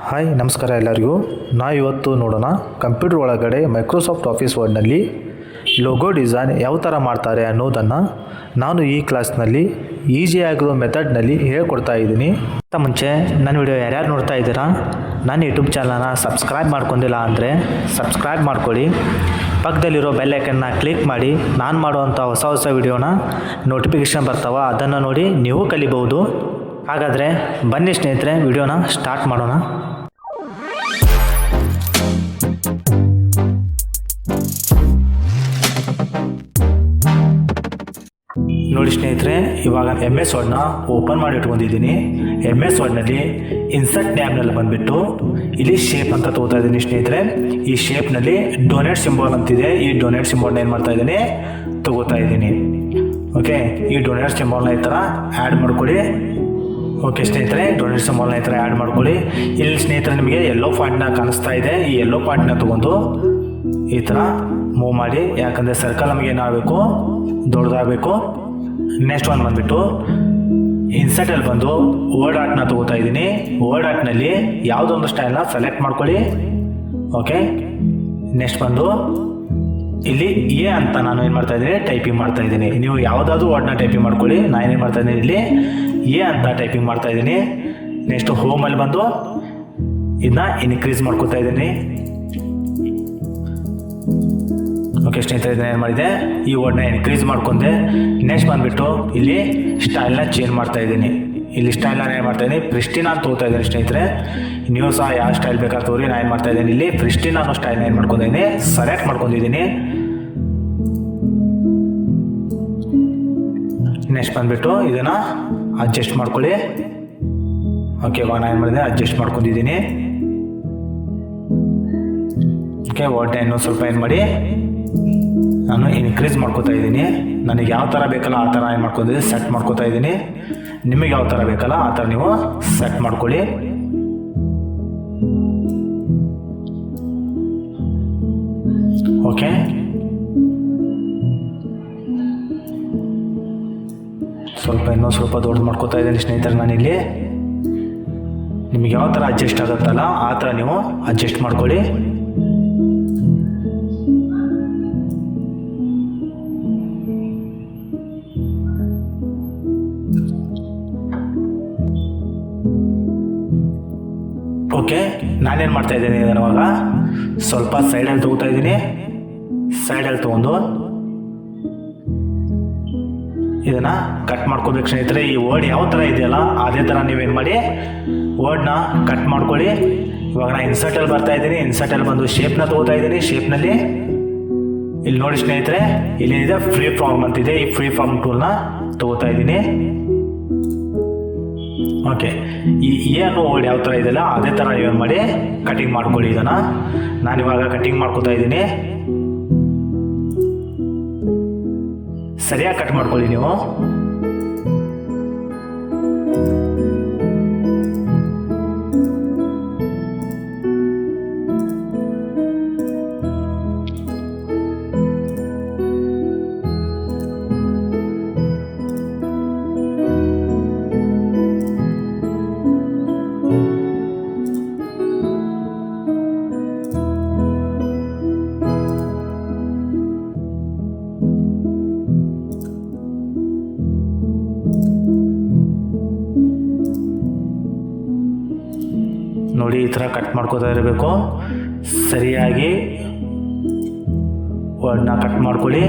Hi ನಮಸ್ಕಾರ ಎಲ್ಲರಿಗೂ. ಇವತ್ತು ನೋಡೋಣ ಕಂಪ್ಯೂಟರ್ ಒಳಗಡೆ ಮೈಕ್ರೋಸಾಫ್ಟ್ ಆಫೀಸ್ ವರ್ಡ್ನಲ್ಲಿ ಲೋಗೋ ಡಿಸೈನ್ ಯಾವ ಥರ ಮಾಡ್ತಾರೆ ಅನ್ನೋದನ್ನು ನಾನು ಈ ಕ್ಲಾಸ್ನಲ್ಲಿ ಈಸಿಯಾಗಿರೋ ಮೆಥಡ್ನಲ್ಲಿ ಹೇಳ್ಕೊಡ್ತಾ ಇದ್ದೀನಿ. ಅಂತ ಮುಂಚೆ ನನ್ನ ವಿಡಿಯೋ ಯಾರ್ಯಾರು ನೋಡ್ತಾ ಇದ್ದೀರಾ, ನನ್ನ ಯೂಟ್ಯೂಬ್ ಚಾನಲ್ನ ಸಬ್ಸ್ಕ್ರೈಬ್ ಮಾಡ್ಕೊಂಡಿಲ್ಲ ಅಂದರೆ ಸಬ್ಸ್ಕ್ರೈಬ್ ಮಾಡ್ಕೊಳ್ಳಿ. ಪಕ್ಕದಲ್ಲಿರೋ ಬೆಲ್ ಐಕನ್ನ ಕ್ಲಿಕ್ ಮಾಡಿ ನಾನು ಮಾಡುವಂಥ ಹೊಸ ವಿಡಿಯೋನ ನೋಟಿಫಿಕೇಷನ್ ಬರ್ತಾವ, ಅದನ್ನು ನೋಡಿ ನೀವು ಕಲಿಬಹುದು. ಹಾಗಾದರೆ ಬನ್ನಿ ಸ್ನೇಹಿತರೆ, ವಿಡಿಯೋನ ಸ್ಟಾರ್ಟ್ ಮಾಡೋಣ. ನೋಡಿ ಸ್ನೇಹಿತರೆ, ಇವಾಗ MS ವರ್ಡ್ನ ಓಪನ್ ಮಾಡಿ ಇಟ್ಕೊಂಡಿದ್ದೀನಿ. MS ವರ್ಡ್ನಲ್ಲಿ ಇನ್ಸರ್ಟ್ ಟ್ಯಾಬ್ನಲ್ಲಿ ಬಂದುಬಿಟ್ಟು ಇಲ್ಲಿ ಶೇಪ್ ಅಂತ ತಗೋತಾ ಇದ್ದೀನಿ ಸ್ನೇಹಿತರೆ. ಈ ಶೇಪ್ನಲ್ಲಿ ಡೊನೇಟ್ ಸಿಂಬಾಲ್ ಅಂತಿದೆ. ಈ ಡೊನೇಟ್ ಸಿಂಬಾಲ್ನ ಏನು ಮಾಡ್ತಾ ಇದ್ದೀನಿ, ತಗೋತಾ ಇದ್ದೀನಿ. ಓಕೆ, ಈ ಡೊನೇಟ್ ಸಿಂಬಾಲ್ನ ಈ ಥರ ಆ್ಯಡ್ ಮಾಡ್ಕೊಳ್ಳಿ. ಓಕೆ ಸ್ನೇಹಿತರೆ, ಡೊನೇಟ್ ಸಿಂಬಾಲ್ನ ಈ ಥರ ಆ್ಯಡ್ ಮಾಡ್ಕೊಳ್ಳಿ. ಇಲ್ಲಿ ಸ್ನೇಹಿತರೆ ನಿಮಗೆ ಯೆಲ್ಲೋ ಪಾಯಿಂಟ್ನ ಕಾಣಿಸ್ತಾ ಇದೆ. ಈ ಯೆಲ್ಲೋ ಪಾಯಿಂಟ್ನ ತೊಗೊಂಡು ಈ ಥರ ಮೂವ್ ಮಾಡಿ, ಯಾಕಂದರೆ ಸರ್ಕಲ್ ನಮಗೆ ಏನಾಗಬೇಕು, ದೊಡ್ಡದಾಗಬೇಕು. ನೆಕ್ಸ್ಟ್ ಒನ್ ಬಂದುಬಿಟ್ಟು ಇನ್ಸರ್ಟಲ್ಲಿ ಬಂದು ವರ್ಡ್ ಆರ್ಟ್ನ ತಗೋತಾ ಇದ್ದೀನಿ. ವರ್ಡ್ ಆರ್ಟ್ನಲ್ಲಿ ಯಾವುದೊಂದು ಸ್ಟೈಲ್ನ ಸೆಲೆಕ್ಟ್ ಮಾಡ್ಕೊಳ್ಳಿ. ಓಕೆ, ನೆಕ್ಸ್ಟ್ ಬಂದು ಇಲ್ಲಿ ಎ ಅಂತ ನಾನು ಏನು ಮಾಡ್ತಾ ಇದ್ದೀನಿ, ಟೈಪಿಂಗ್ ಮಾಡ್ತಾ ಇದ್ದೀನಿ. ನೀವು ಯಾವುದಾದ್ರೂ ವರ್ಡ್ನ ಟೈಪಿಂಗ್ ಮಾಡ್ಕೊಳ್ಳಿ. ನಾನು ಏನು ಮಾಡ್ತಾ ಇದ್ದೀನಿ, ಇಲ್ಲಿ ಎ ಅಂತ ಟೈಪಿಂಗ್ ಮಾಡ್ತಾ ಇದ್ದೀನಿ. ನೆಕ್ಸ್ಟ್ ಹೋಮಲ್ಲಿ ಬಂದು ಇದನ್ನ ಇನ್ಕ್ರೀಸ್ ಮಾಡ್ಕೋತಾ ಇದ್ದೀನಿ. ಓಕೆ ಸ್ನೇಹಿತರೆ, ಇದನ್ನ ಏನು ಮಾಡಿದೆ, ಈ ವರ್ಡ್ನ ಇನ್ಕ್ರೀಸ್ ಮಾಡ್ಕೊಂಡೆ. ನೆಕ್ಸ್ಟ್ ಬಂದುಬಿಟ್ಟು ಇಲ್ಲಿ ಸ್ಟೈಲ್ನ ಚೇಂಜ್ ಮಾಡ್ತಾ ಇದ್ದೀನಿ. ಇಲ್ಲಿ ಸ್ಟೈಲ್ನ ಏನು ಮಾಡ್ತಾ ಇದ್ದೀನಿ, ಪ್ರಿಸ್ಟಿನಾ ಅಂತ ತಗೋತಾ ಇದ್ದೀನಿ ಸ್ನೇಹಿತರೆ. ನೀವು ಸಹ ಯಾವ ಸ್ಟೈಲ್ ಬೇಕಾದ್ರೆ ತೋರಿ. ನಾನು ಏನು ಮಾಡ್ತಾ ಇದ್ದೀನಿ, ಇಲ್ಲಿ ಪ್ರಿಸ್ಟಿನಾ ಅನ್ನೋ ಸ್ಟೈಲ್ನ ಏನು ಮಾಡ್ಕೊಂಡಿದ್ದೀನಿ, ಸೆಲೆಕ್ಟ್ ಮಾಡ್ಕೊಂಡಿದ್ದೀನಿ. ನೆಕ್ಸ್ಟ್ ಬಂದುಬಿಟ್ಟು ಇದನ್ನು ಅಡ್ಜಸ್ಟ್ ಮಾಡ್ಕೊಳ್ಳಿ. ಓಕೆ, ಇವಾಗ ನಾನು ಏನು ಮಾಡಿದೆ, ಅಡ್ಜಸ್ಟ್ ಮಾಡ್ಕೊಂಡಿದ್ದೀನಿ. ಓಕೆ, ವರ್ಡ್ನ ಇನ್ನೊಂದು ಸ್ವಲ್ಪ ಏನು ಮಾಡಿ ನಾನು ಇನ್ಕ್ರೀಸ್ ಮಾಡ್ಕೋತಾ ಇದ್ದೀನಿ. ನನಗೆ ಯಾವ ಥರ ಬೇಕಲ್ಲ ಆ ಥರ ಏನು ಮಾಡ್ಕೊಂಡಿದ್ದೀನಿ, ಸೆಟ್ ಮಾಡ್ಕೋತಾ ಇದ್ದೀನಿ. ನಿಮಗೆ ಯಾವ ಥರ ಬೇಕಲ್ಲ ಆ ಥರ ನೀವು ಸೆಟ್ ಮಾಡ್ಕೊಳ್ಳಿ. ಓಕೆ, ಇನ್ನೊಂದು ಸ್ವಲ್ಪ ದೊಡ್ಡದು ಮಾಡ್ಕೋತಾ ಇದ್ದೀನಿ ಸ್ನೇಹಿತರೆ. ನಾನಿಲ್ಲಿ ನಿಮಗೆ ಯಾವ ಥರ ಅಡ್ಜಸ್ಟ್ ಆಗುತ್ತಲ್ಲ ಆ ಥರ ನೀವು ಅಡ್ಜಸ್ಟ್ ಮಾಡ್ಕೊಳ್ಳಿ. ಓಕೆ, ನಾನೇನು ಮಾಡ್ತಾ ಇದ್ದೀನಿ, ಇವಾಗ ಸ್ವಲ್ಪ ಸೈಡಲ್ಲಿ ತಗೋತಾ ಇದ್ದೀನಿ. ಸೈಡಲ್ಲಿ ತೊಗೊಂಡು ಇದನ್ನು ಕಟ್ ಮಾಡ್ಕೋಬೇಕು ಸ್ನೇಹಿತರೆ. ಈ ವರ್ಡ್ ಯಾವ ಥರ ಇದೆಯಲ್ಲ ಅದೇ ಥರ ನೀವೇನು ಮಾಡಿ ವರ್ಡ್ನ ಕಟ್ ಮಾಡ್ಕೊಳ್ಳಿ. ಇವಾಗ ನಾನು ಇನ್ಸರ್ಟಲ್ಲಿ ಬರ್ತಾ ಇದ್ದೀನಿ. ಇನ್ಸರ್ಟಲ್ಲಿ ಬಂದು ಶೇಪ್ನ ತಗೋತಾ ಇದ್ದೀನಿ. ಶೇಪ್ನಲ್ಲಿ ಇಲ್ಲಿ ನೋಡಿ ಸ್ನೇಹಿತರೆ, ಇಲ್ಲೇನಿದೆ ಫ್ರೀ ಫಾರ್ಮ್ ಅಂತಿದೆ. ಈ ಫ್ರೀ ಫಾರ್ಮ್ ಟೂಲ್ನ ತಗೋತಾ ಇದ್ದೀನಿ. ಓಕೆ, ಈ ಅನ್ನೋ ವರ್ಡ್ ಯಾವ ಥರ ಇದೆಯಲ್ಲ ಅದೇ ಥರ ನೀವೇನು ಮಾಡಿ ಕಟಿಂಗ್ ಮಾಡ್ಕೊಳ್ಳಿ. ಇದನ್ನು ನಾನಿವಾಗ ಕಟಿಂಗ್ ಮಾಡ್ಕೋತಾ ಇದ್ದೀನಿ. ಸರಿಯಾಗಿ ಕಟ್ ಮಾಡ್ಕೊಳ್ಳಿ ನೀವು. ನೋಡಿ, ಈ ಥರ ಕಟ್ ಮಾಡ್ಕೋತಾ ಇರಬೇಕು. ಸರಿಯಾಗಿ ವರ್ಡ್ನ ಕಟ್ ಮಾಡ್ಕೊಳ್ಳಿ.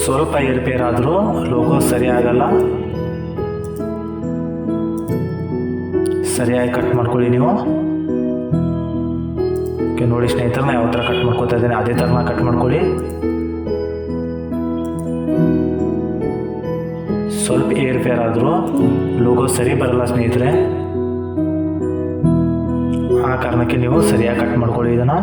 ಸ್ವಲ್ಪ ಏರ್ಪೇರಾದರೂ ಲೋಗೋ ಸರಿಯಾಗಲ್ಲ. ಸರಿಯಾಗಿ ಕಟ್ ಮಾಡ್ಕೊಳ್ಳಿ ನೀವು. ನೋಡಿ ಸ್ನೇಹಿತರನ್ನ ಯಾವ ಥರ ಕಟ್ ಮಾಡ್ಕೋತಾ ಇದ್ದೇನೆ ಅದೇ ಥರನ ಕಟ್ ಮಾಡ್ಕೊಳ್ಳಿ. ಸ್ವಲ್ಪ ಏರ್ಫೇರ್ ಆದರೂ ಲೋಗೋ ಸರಿ ಬರಲ್ಲ ಸ್ನೇಹಿತರೆ. ಆ ಕಾರಣಕ್ಕೆ ನೀವು ಸರಿಯಾಗಿ ಕಟ್ ಮಾಡ್ಕೊಳ್ಳಿ ಇದನ್ನು.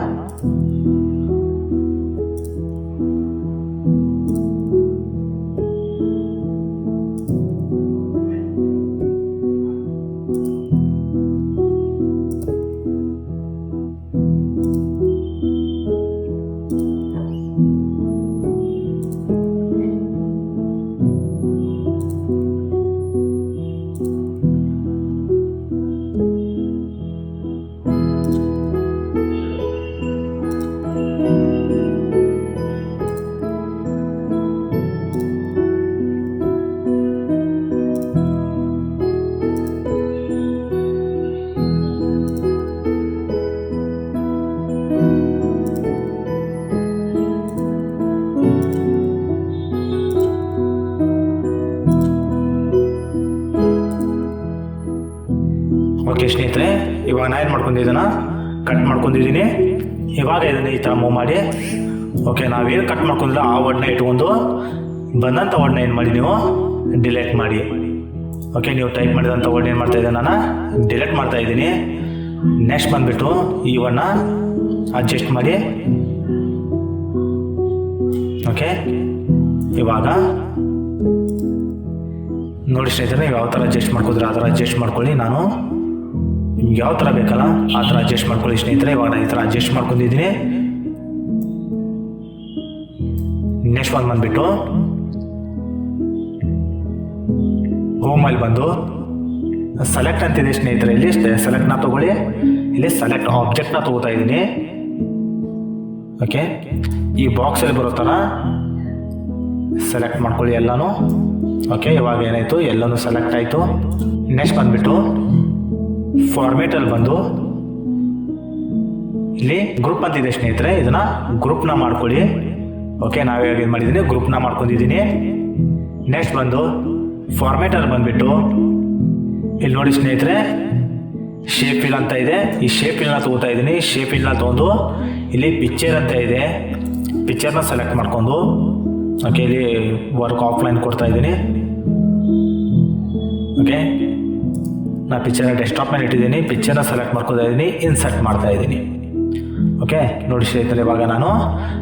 ಓಕೆ ಸ್ನೇಹಿತರೆ, ಇವಾಗ ನಾನು ಏನು ಮಾಡ್ಕೊಂಡಿದ್ದೀನ ಕಟ್ ಮಾಡ್ಕೊಂಡಿದ್ದೀನಿ. ಇವಾಗ ಇದನ್ನು ಈ ಥರ ಮೂವ್ ಮಾಡಿ, ಓಕೆ ನಾವೇನು ಕಟ್ ಮಾಡ್ಕೊಂಡಿಲ್ಲ ಆ ವರ್ಡ್ನ ಇಟ್ಕೊಂಡು ಬಂದಂಥ ವರ್ಡ್ನ ಏನು ಮಾಡಿ ನೀವು ಡಿಲೀಟ್ ಮಾಡಿ. ಓಕೆ, ನೀವು ಟೈಪ್ ಮಾಡಿದಂಥ ವರ್ಡ್ ಏನು ಮಾಡ್ತಾ ಇದ್ದೀನಿ, ನಾನು ಡಿಲೀಟ್ ಮಾಡ್ತಾ ಇದ್ದೀನಿ. ನೆಕ್ಸ್ಟ್ ಬಂದುಬಿಟ್ಟು ಈ ವರ್ಡ್ನ ಅಡ್ಜಸ್ಟ್ ಮಾಡಿ. ಓಕೆ, ಇವಾಗ ನೋಡಿ ಸ್ನೇಹಿತರೆ, ನೀವು ಯಾವ ಥರ ಅಡ್ಜಸ್ಟ್ ಮಾಡ್ಕೋದ್ರೆ ಆ ಥರ ಅಡ್ಜಸ್ಟ್ ಮಾಡ್ಕೊಳ್ಳಿ. ನಾನು ನಿಮ್ಗೆ ಯಾವ ಥರ ಬೇಕಲ್ಲ ಆ ಥರ ಅಡ್ಜಸ್ಟ್ ಮಾಡ್ಕೊಳ್ಳಿ ಸ್ನೇಹಿತರೆ. ಇವಾಗ ನಾನು ಈ ಥರ ಅಡ್ಜಸ್ಟ್ ಮಾಡ್ಕೊಂಡಿದ್ದೀನಿ. ನೆಕ್ಸ್ಟ್ ಒಂದು ಬಂದುಬಿಟ್ಟು ಹೋಮಲ್ಲಿ ಬಂದು ಸೆಲೆಕ್ಟ್ ಅಂತಿದೆ ಸ್ನೇಹಿತರೆ. ಇಲ್ಲಿ ಸೆಲೆಕ್ಟ್ನ ತಗೊಳ್ಳಿ. ಇಲ್ಲಿ ಸೆಲೆಕ್ಟ್ ಆಬ್ಜೆಕ್ಟ್ನ ತಗೋತಾ ಇದ್ದೀನಿ. ಓಕೆ, ಈ ಬಾಕ್ಸಲ್ಲಿ ಬರೋ ಥರ ಸೆಲೆಕ್ಟ್ ಮಾಡ್ಕೊಳ್ಳಿ ಎಲ್ಲನೂ. ಓಕೆ, ಇವಾಗ ಏನಾಯಿತು, ಎಲ್ಲನೂ ಸೆಲೆಕ್ಟ್ ಆಯಿತು. ನೆಕ್ಸ್ಟ್ ಬಂದುಬಿಟ್ಟು ಫಾರ್ಮೇಟಲ್ಲಿ ಬಂದು ಇಲ್ಲಿ ಗ್ರೂಪ್ ಅಂತಿದೆ ಸ್ನೇಹಿತರೆ, ಇದನ್ನು ಗ್ರೂಪ್ನ ಮಾಡ್ಕೊಳ್ಳಿ. ಓಕೆ, ನಾವೀಗ ಏನು ಮಾಡಿದ್ದೀನಿ, ಗ್ರೂಪ್ನ ಮಾಡ್ಕೊಂಡಿದ್ದೀನಿ. ನೆಕ್ಸ್ಟ್ ಬಂದು ಫಾರ್ಮೇಟಲ್ಲಿ ಬಂದುಬಿಟ್ಟು ಇಲ್ಲಿ ನೋಡಿ ಸ್ನೇಹಿತರೆ, ಶೇಪ್ ಫಿಲ್ ಅಂತ ಇದೆ. ಈ ಶೇಪ್ ಫಿಲ್ನ ತೊಗೋತಾ ಇದ್ದೀನಿ. ಶೇಪ್ ಫಿಲ್ನ ತೊಗೊಂಡು ಇಲ್ಲಿ ಪಿಕ್ಚರ್ ಅಂತ ಇದೆ, ಪಿಕ್ಚರ್ನ ಸೆಲೆಕ್ಟ್ ಮಾಡ್ಕೊಂಡು ಓಕೆ ಇಲ್ಲಿ ವರ್ಕ್ ಆಫ್ಲೈನ್ ಕೊಡ್ತಾ ಇದ್ದೀನಿ. ಓಕೆ, ನಾನು ಪಿಕ್ಚರ್ನ ಡೆಸ್ಕ್ಟಾಪ್ ಮೇಲೆ ಇಟ್ಟಿದ್ದೀನಿ. ಪಿಕ್ಚರ್ನ ಸೆಲೆಕ್ಟ್ ಮಾಡ್ಕೊತಾ ಇದ್ದೀನಿ, ಇನ್ಸರ್ಟ್ ಮಾಡ್ತಾ ಇದ್ದೀನಿ. ಓಕೆ, ನೋಡಿ ಸ್ನೇಹಿತರೆ, ಇವಾಗ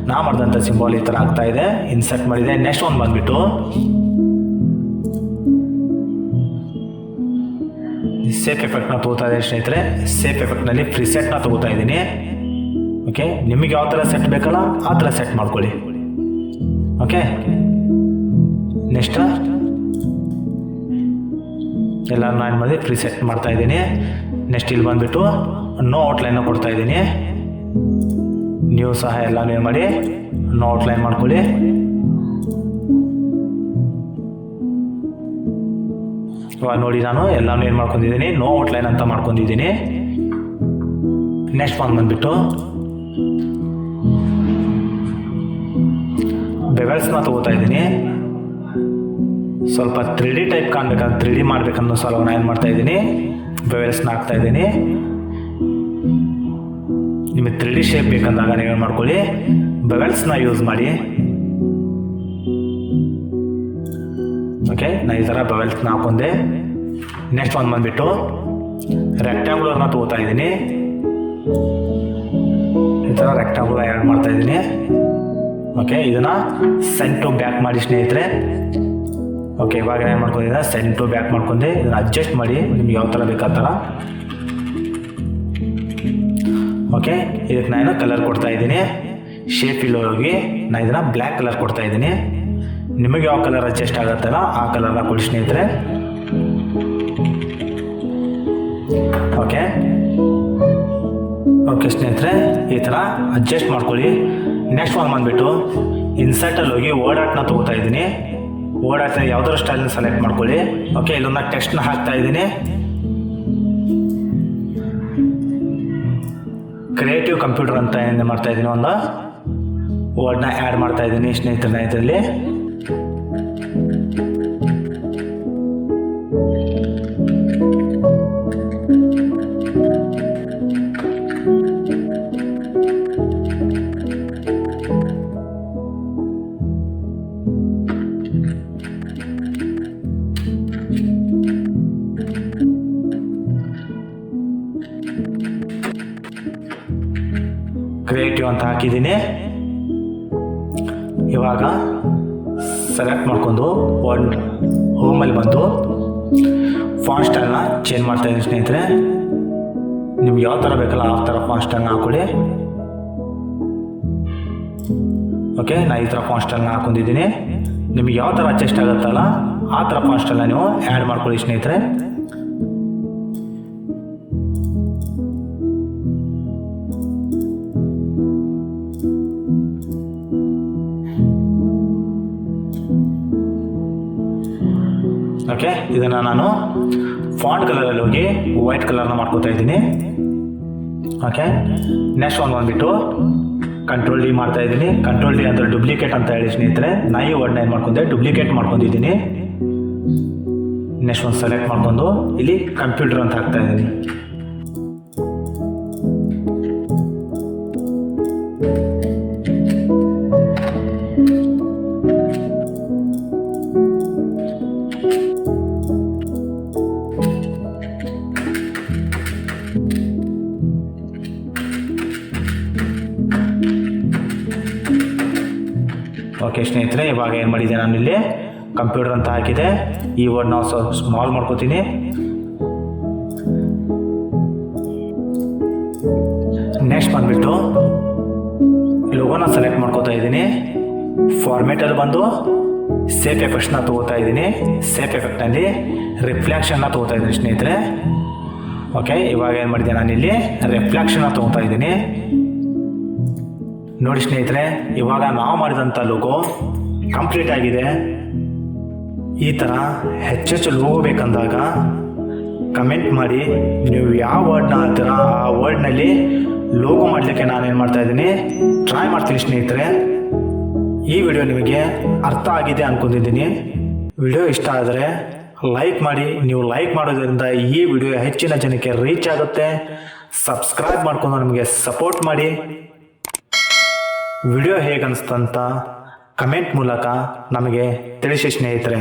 ನಾ ಮಾಡಿದಂಥ ಸಿಂಬಾಲ್ ಈ ಥರ ಆಗ್ತಾ ಇದೆ, ಇನ್ಸರ್ಟ್ ಮಾಡಿದೆ. ನೆಕ್ಸ್ಟ್ ಒಂದು ಬಂದುಬಿಟ್ಟು ಸೇಫ್ ಎಫೆಕ್ಟ್ನ ತೊಗೋತಾ ಇದ್ದೀನಿ ಸ್ನೇಹಿತರೆ. ಸೇಫ್ ಎಫೆಕ್ಟ್ನಲ್ಲಿ ಫ್ರೀ ಸೆಟ್ನ ತೊಗೋತಾ ಇದ್ದೀನಿ. ಓಕೆ, ನಿಮಗೆ ಯಾವ ಥರ ಸೆಟ್ ಬೇಕಲ್ಲ ಆ ಥರ ಸೆಟ್ ಮಾಡ್ಕೊಳ್ಳಿ. ಓಕೆ, ನೆಕ್ಸ್ಟ್ ಎಲ್ಲ ನಾನು ಮಾಡಿ ಫ್ರೀ ಸೆಟ್ ಮಾಡ್ತಾ ಇದ್ದೀನಿ. ನೆಕ್ಸ್ಟ್ ಇಲ್ಲಿ ಬಂದುಬಿಟ್ಟು ನೋ ಔಟ್ಲೈನ್ನ ಕೊಡ್ತಾ ಇದ್ದೀನಿ. ನೀವು ಸಹ ಎಲ್ಲ ಏನು ಮಾಡಿ ನೋ ಔಟ್ಲೈನ್ ಮಾಡ್ಕೊಳ್ಳಿ. ಇವಾಗ ನೋಡಿ, ನಾನು ಎಲ್ಲನೂ ಏನು ಮಾಡ್ಕೊಂಡಿದ್ದೀನಿ, ನೋ ಔಟ್ಲೈನ್ ಅಂತ ಮಾಡ್ಕೊಂಡಿದ್ದೀನಿ. ನೆಕ್ಸ್ಟ್ ಒಂದು ಬಂದುಬಿಟ್ಟು ಬೆವೆಲ್ಸ್ನ ತಗೋತಾ ಇದ್ದೀನಿ. ಸ್ವಲ್ಪ 3D ಟೈಪ್ ಕಾಣ್ಬೇಕಂತ 3D ಮಾಡ್ಬೇಕನ್ನೋ ಸಲ ನಾನು ಏನು ಮಾಡ್ತಾ ಇದ್ದೀನಿ, ಬೆವೆಲ್ಸ್ನ ಹಾಕ್ತಾ ಇದ್ದೀನಿ. ನಿಮಗೆ 3D ಶೇಪ್ ಬೇಕಂದಾಗ ನೀವೇನು ಮಾಡ್ಕೊಳ್ಳಿ, ಬೆವೆಲ್ಸ್ನ ಯೂಸ್ ಮಾಡಿ. ಓಕೆ, ನಾನು ಈ ಥರ ಬೆವೆಲ್ಸ್ನ ಹಾಕೊಂಡೆ. ನೆಕ್ಸ್ಟ್ ಒಂದು ಬಂದುಬಿಟ್ಟು ರೆಕ್ಟ್ಯಾಂಗುಲರ್ನ ತಗೋತಾ ಇದ್ದೀನಿ. ಈ ಥರ ರೆಕ್ಟ್ಯಾಂಗುಲರ್ ಆ್ಯಡ್ ಮಾಡ್ತಾ ಇದ್ದೀನಿ. ಓಕೆ, ಇದನ್ನು ಸೆಂಟ್ ಟು ಬ್ಯಾಕ್ ಮಾಡಿ ಸ್ನೇಹಿತರೆ. ಓಕೆ, ಇವಾಗ ಏನು ಮಾಡ್ಕೊಂಡಿದ್ದೆ, ಸೆಂಟ್ ಟು ಬ್ಯಾಕ್ ಮಾಡ್ಕೊಂಡೆ. ಇದನ್ನು ಅಡ್ಜಸ್ಟ್ ಮಾಡಿ ನಿಮ್ಗೆ ಯಾವ ಥರ ಬೇಕು ಆ ಥರ. ಓಕೆ, ಇದಕ್ಕೆ ನಾನು ಕಲರ್ ಕೊಡ್ತಾ ಇದ್ದೀನಿ. ಶೇಪ್ ಇಲ್ಲಿ ಹೋಗಿ ನಾನು ಇದನ್ನು ಬ್ಲ್ಯಾಕ್ ಕಲರ್ ಕೊಡ್ತಾ ಇದ್ದೀನಿ. ನಿಮಗೆ ಯಾವ ಕಲರ್ ಅಡ್ಜಸ್ಟ್ ಆಗುತ್ತಲ್ಲ ಆ ಕಲರ್ನ ಕೊಡಿ ಸ್ನೇಹಿತರೆ. ಓಕೆ ಓಕೆ ಸ್ನೇಹಿತರೆ, ಈ ಥರ ಅಡ್ಜಸ್ಟ್ ಮಾಡ್ಕೊಳ್ಳಿ. ನೆಕ್ಸ್ಟ್ ಒಂದು ಬಂದುಬಿಟ್ಟು ಇನ್ಸರ್ಟಲ್ಲಿ ಹೋಗಿ ವರ್ಡ್ ಆರ್ಟ್ನ ತೊಗೋತಾ ಇದ್ದೀನಿ. ವರ್ಡ್ ಆರ್ಟ್ನ ಯಾವುದಾದ್ರು ಸ್ಟೈಲ್ನ ಸೆಲೆಕ್ಟ್ ಮಾಡ್ಕೊಳ್ಳಿ. ಓಕೆ, ಇಲ್ಲೊಂದು ಟೆಕ್ಸ್ಟ್ನ ಹಾಕ್ತಾ ಇದ್ದೀನಿ. ಕ್ರಿಯೇಟಿವ್ ಕಂಪ್ಯೂಟರ್ ಅಂತ ಏನು ಮಾಡ್ತಾ ಇದ್ದೀನಿ, ಒಂದು ವರ್ಡ್ನ ಆ್ಯಡ್ ಮಾಡ್ತಾ ಇದ್ದೀನಿ ಸ್ನೇಹಿತರನ್ನ ಇದರಲ್ಲಿ. ಕ್ರಿಯೇಟಿವ್ ಅಂತ ಹಾಕಿದ್ದೀನಿ. ಇವಾಗ ಸೆಲೆಕ್ಟ್ ಮಾಡ್ಕೊಂಡು ವರ್ಡ್ ಹೋಮಲ್ಲಿ ಬಂದು ಫಾಂಟ್ ಸ್ಟೈಲ್ನ ಚೇಂಜ್ ಮಾಡ್ತಾ ಇದ್ದೀನಿ ಸ್ನೇಹಿತರೆ. ನಿಮ್ಗೆ ಯಾವ ಥರ ಬೇಕಲ್ಲ ಆ ಥರ ಫಾಂಟ್ ಸ್ಟೈಲ್ನ ಹಾಕೊಳ್ಳಿ. ಓಕೆ, ನಾನು ಈ ಥರ ಫಾಂಟ್ ಸ್ಟೈಲ್ನ ಹಾಕೊಂಡಿದ್ದೀನಿ. ನಿಮ್ಗೆ ಯಾವ ಥರ ಅಡ್ಜಸ್ಟ್ ಆಗುತ್ತಲ್ಲ ಆ ಥರ ಫಾಂಟ್ ಸ್ಟೈಲ್ನ ನೀವು ಆ್ಯಡ್ ಮಾಡ್ಕೊಳ್ಳಿ ಸ್ನೇಹಿತರೆ. ಓಕೆ, ಇದನ್ನು ನಾನು ಫಾಂಟ್ ಕಲರಲ್ಲಿ ಹೋಗಿ ವೈಟ್ ಕಲರ್ನ ಮಾಡ್ಕೋತಾ ಇದ್ದೀನಿ. ಓಕೆ, ನೆಕ್ಸ್ಟ್ ಒಂದು ಬಂದುಬಿಟ್ಟು ಕಂಟ್ರೋಲ್ ಡಿ ಮಾಡ್ತಾ ಇದ್ದೀನಿ. ಕಂಟ್ರೋಲ್ ಡಿ ಅಂದರೆ ಡುಪ್ಲಿಕೇಟ್ ಅಂತ ಹೇಳಿ ಸ್ನೇಹಿತರೆ. ನಾನು ಈ ವರ್ಡ್ನ ಏನು ಮಾಡ್ಕೊಂಡೆ, ಡುಪ್ಲಿಕೇಟ್ ಮಾಡ್ಕೊಂಡಿದ್ದೀನಿ. ನೆಕ್ಸ್ಟ್ ಒಂದು ಸೆಲೆಕ್ಟ್ ಮಾಡ್ಕೊಂಡು ಇಲ್ಲಿ ಕಂಪ್ಯೂಟರ್ ಅಂತ ಹಾಕ್ತಾ ಇದ್ದೀನಿ. ಓಕೆ ಸ್ನೇಹಿತರೆ, ಇವಾಗ ಏನು ಮಾಡಿದೆ ನಾನಿಲ್ಲಿ ಕಂಪ್ಯೂಟರ್ ಅಂತ ಹಾಕಿದೆ. ಈ ವರ್ಡ್ ನಾವು ಸ್ಮಾಲ್ ಮಾಡ್ಕೋತೀನಿ. ನೆಕ್ಸ್ಟ್ ಬಂದ್ಬಿಟ್ಟು ಲೋಗೋನ ಸೆಲೆಕ್ಟ್ ಮಾಡ್ಕೋತಾ ಇದ್ದೀನಿ. ಫಾರ್ಮೇಟಲ್ಲಿ ಬಂದು ಸೇಫ್ ಎಫೆಕ್ಟ್ಸ್ನ ತಗೋತಾ ಇದ್ದೀನಿ. ಸೇಫ್ ಎಫೆಕ್ಟ್ನಲ್ಲಿ ರಿಫ್ಲೆಕ್ಷನ್ನ ತಗೋತಾ ಇದ್ದೀನಿ ಸ್ನೇಹಿತರೆ. ಓಕೆ, ಇವಾಗ ಏನು ಮಾಡಿದೆ ನಾನಿಲ್ಲಿ ರಿಫ್ಲೆಕ್ಷನ್ನ ತಗೋತಾ ಇದ್ದೀನಿ. ನೋಡಿ ಸ್ನೇಹಿತರೆ, ಇವಾಗ ನಾವು ಮಾಡಿದಂಥ ಲೋಗೋ ಕಂಪ್ಲೀಟ್ ಆಗಿದೆ. ಈ ಥರ ಹೆಚ್ಚೆಚ್ಚು ಲೋಗೋ ಬೇಕಂದಾಗ ಕಮೆಂಟ್ ಮಾಡಿ. ನೀವು ಯಾವ ವರ್ಡ್ನ ಹಾಕ್ತೀರಾ ಆ ವರ್ಡ್ನಲ್ಲಿ ಲೋಗೋ ಮಾಡಲಿಕ್ಕೆ ನಾನೇನು ಮಾಡ್ತಾ ಇದ್ದೀನಿ, ಟ್ರೈ ಮಾಡ್ತೀನಿ ಸ್ನೇಹಿತರೆ. ಈ ವಿಡಿಯೋ ನಿಮಗೆ ಅರ್ಥ ಆಗಿದೆ ಅಂದ್ಕೊಂಡಿದ್ದೀನಿ. ವಿಡಿಯೋ ಇಷ್ಟ ಆದರೆ ಲೈಕ್ ಮಾಡಿ. ನೀವು ಲೈಕ್ ಮಾಡೋದ್ರಿಂದ ಈ ವಿಡಿಯೋ ಹೆಚ್ಚಿನ ಜನಕ್ಕೆ ರೀಚ್ ಆಗುತ್ತೆ. ಸಬ್ಸ್ಕ್ರೈಬ್ ಮಾಡ್ಕೊಂಡು ನಮಗೆ ಸಪೋರ್ಟ್ ಮಾಡಿ. ವಿಡಿಯೋ ಹೇಗನ್ನಿಸ್ತಂತ ಕಮೆಂಟ್ ಮೂಲಕ ನಮಗೆ ತಿಳಿಸಿ ಸ್ನೇಹಿತರೆ.